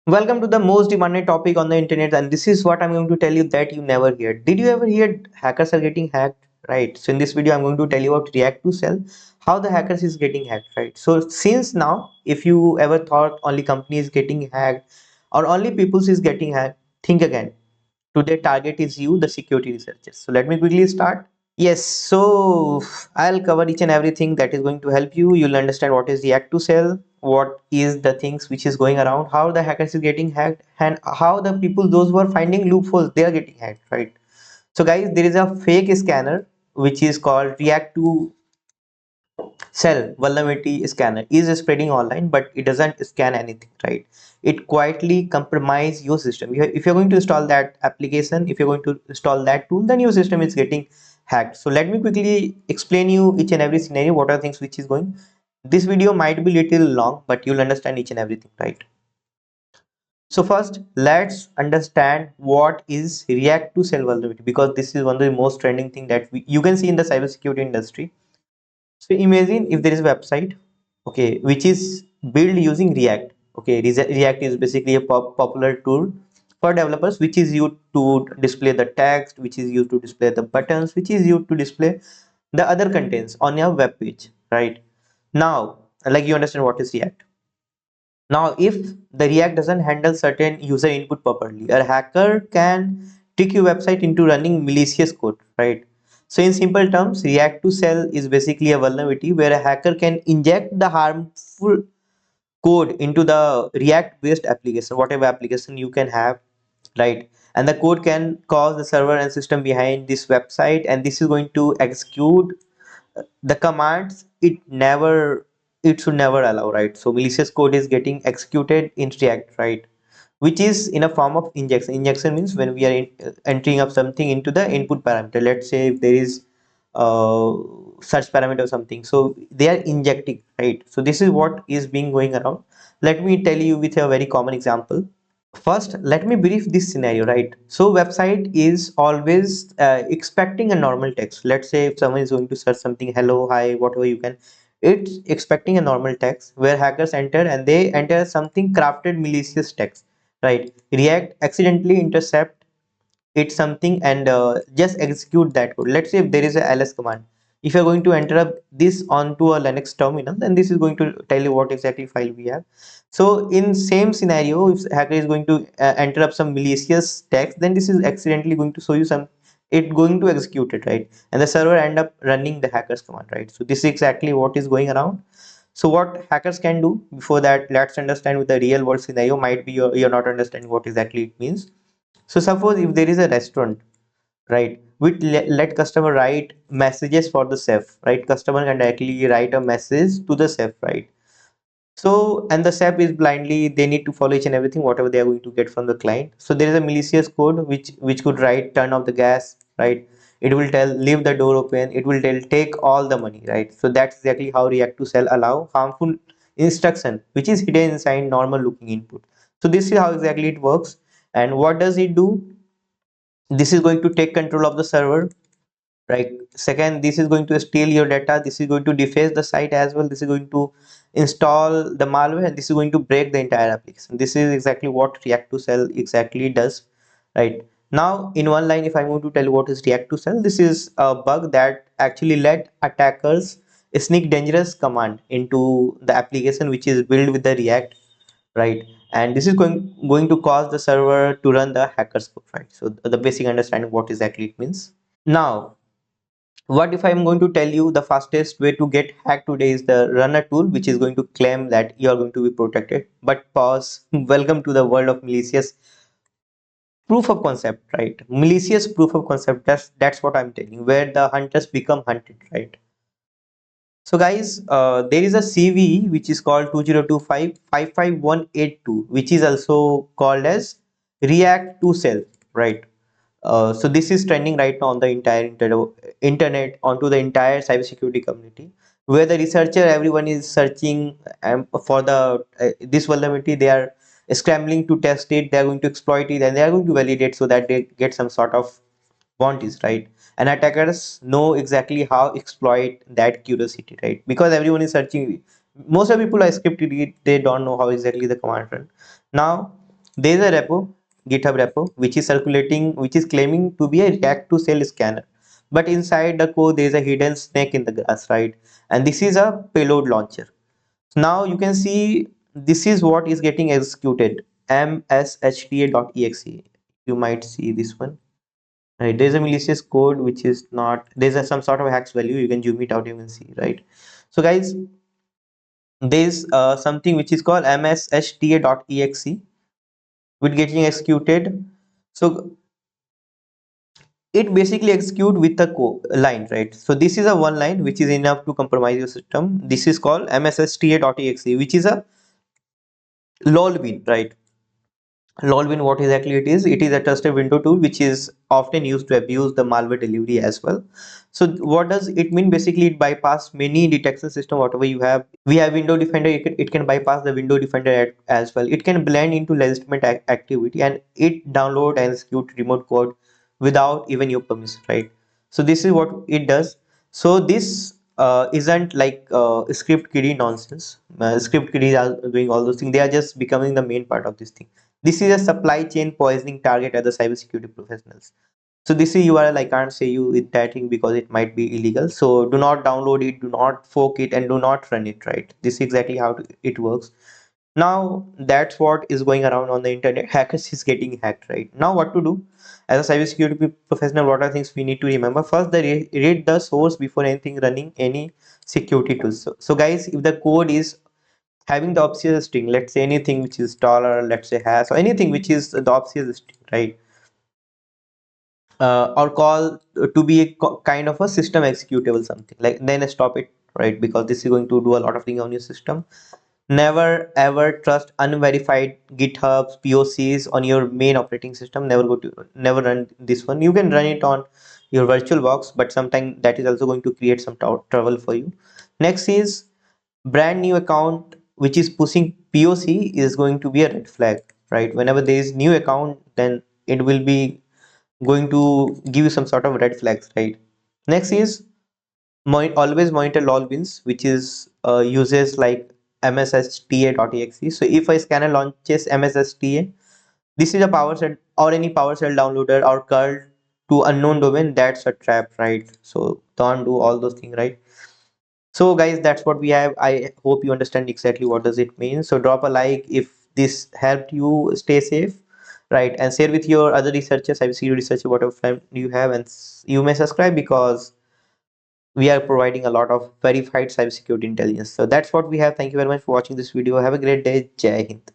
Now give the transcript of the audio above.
Welcome to the most demanded topic on the internet, and this is what I'm going to tell you that you never heard. Did you ever hear hackers are getting hacked? Right. So in this video, I'm going to tell you about React2Shell, how the hackers is getting hacked. Right. So since now, if you ever thought only companies getting hacked or only people's is getting hacked, think again. Today target is you, the security researchers. So let me quickly start. Yes, so I'll cover each and everything that is going to help you. You'll understand what is React2Shell, what is the things which is going around, how the hackers is getting hacked, and how the people those who are finding loopholes they are getting hacked, right? So guys, there is a fake scanner which is called React2Shell vulnerability scanner is spreading online, but it doesn't scan anything, right? It quietly compromise your system. If you're going to install that application, if you're going to install that tool, then your system is getting hacked. So let me quickly explain you each and every scenario, what are things which is going. This video might be little long, but you'll understand each and everything, right? So first, let's understand what is React2Shell vulnerability, because this is one of the most trending thing that you can see in the cybersecurity industry. So imagine if there is a website, okay, which is built using React. Okay, React is basically a popular tool for developers, which is used to display the text, which is used to display the buttons, which is used to display the other contents on your web page, right? Now, like you understand what is React. Now, if the React doesn't handle certain user input properly, a hacker can trick your website into running malicious code, right? So, in simple terms, React2Shell is basically a vulnerability where a hacker can inject the harmful code into the React-based application, whatever application you can have, right? And the code can cause the server and system behind this website, and this is going to execute the commands it should never allow, right? So malicious code is getting executed in React, right? Which is in a form of injection means when we are entering up something into the input parameter. Let's say if there is uh, search parameter or something, so they are injecting, right? So this is what is being going around. Let me tell you with a very common example. First, let me brief this scenario, right? So website is always expecting a normal text. Let's say if someone is going to search something, hello, hi, whatever you can, it's expecting a normal text where hackers enter and they enter something crafted malicious text, right? React accidentally intercept it something and just execute that code. Let's say if there is a ls command, if you're going to enter up this onto a linux terminal, then this is going to tell you what exactly file we have. So in same scenario, if hacker is going to enter up some malicious text, then this is accidentally going to show you some, it going to execute it, right? And the server end up running the hackers command, right? So this is exactly what is going around. So what hackers can do, before that let's understand with the real world scenario. Might be you're not understanding what exactly it means. So suppose if there is a restaurant, right, which let customer write messages for the chef, right? Customer can directly write a message to the chef, right? So and the chef is blindly, they need to follow each and everything whatever they are going to get from the client. So there is a malicious code which could write turn off the gas, right? It will tell leave the door open. It will tell take all the money, right? So that's exactly how React2Shell allow harmful instruction which is hidden inside normal looking input. So this is how exactly it works. And what does it do? This is going to take control of the server, right? Second, this is going to steal your data. This is going to deface the site as well. This is going to install the malware, and this is going to break the entire application. This is exactly what React2Shell exactly does, right? Now in one line, if I'm going to tell you what is React2Shell, this is a bug that actually let attackers sneak dangerous command into the application which is built with the React, right? And this is going to cause the server to run the hacker's code, right? So the basic understanding what exactly it means. Now what if I'm going to tell you the fastest way to get hacked today is the runner tool, which is going to claim that you are going to be protected. But pause. Welcome to the world of malicious proof of concept, right? Malicious proof of concept. That's what I'm telling you, where the hunters become hunted, right? So guys, there is a CV which is called 2025-55182, which is also called as React2Shell, right? So this is trending right now on the entire internet, onto the entire cybersecurity community, where the researcher everyone is searching for the this vulnerability. They are scrambling to test it. They are going to exploit it, and they are going to validate so that they get some sort of bounties, right? And attackers know exactly how exploit that curiosity, right? Because everyone is searching. Most of the people are scripted it, they don't know how exactly the command run. Now There is a repo, GitHub repo, which is circulating, which is claiming to be a React2Shell scanner. But inside the code, there is a hidden snake in the grass, right? And this is a payload launcher. Now you can see this is what is getting executed, mshta.exe. You might see this one. Right, there's a malicious code which is not, there's some sort of hex value. You can zoom it out, you can see, right? So guys, there's something which is called mshta.exe with getting executed. So it basically execute with a line, right? So this is a one line which is enough to compromise your system. This is called mshta.exe, which is a lol bin, right? Lolwin, what exactly it is? It is a trusted window tool which is often used to abuse the malware delivery as well. So what does it mean? Basically, it bypass many detection system. Whatever you have, we have window defender. It can bypass the window defender as well. It can blend into legitimate activity, and it download and execute remote code without even your permission, right? So this is what it does. So this isn't like script kiddie nonsense. Script kiddies are doing all those things. They are just becoming the main part of this thing. This is a supply chain poisoning target at the cybersecurity professionals. So this is URL. I can't say you with that thing because it might be illegal. So do not download it, do not fork it, and do not run it. Right. This is exactly how it works. Now that's what is going around on the internet. Hackers is getting hacked. Right. Now what to do? As a cybersecurity professional, what are things we need to remember? First, read the source before anything running any security tools. So guys, if the code is having the obfuscate string, let's say anything which is dollar, let's say hash, or anything which is the obfuscate string, right? Or call to be a kind of a system executable, something like, then stop it, right? Because this is going to do a lot of things on your system. Never ever trust unverified GitHubs, POCs on your main operating system. Never run this one. You can run it on your virtual box, but sometimes that is also going to create some trouble for you. Next is brand new account which is pushing POC is going to be a red flag, right? Whenever there is new account, then it will be going to give you some sort of red flags, right? Next is always monitor lol wins, which is uses like mshta.exe. So if a scanner launches mshta, this is a PowerShell or any PowerShell downloader or curl to unknown domain. That's a trap, right? So don't do all those things, right? So guys, that's what we have. I hope you understand exactly what does it mean. So drop a like if this helped you stay safe, right? And share with your other researchers, cybersecurity researcher, whatever friend you have, and you may subscribe because we are providing a lot of verified cybersecurity intelligence. So that's what we have. Thank you very much for watching this video. Have a great day. Jai Hind.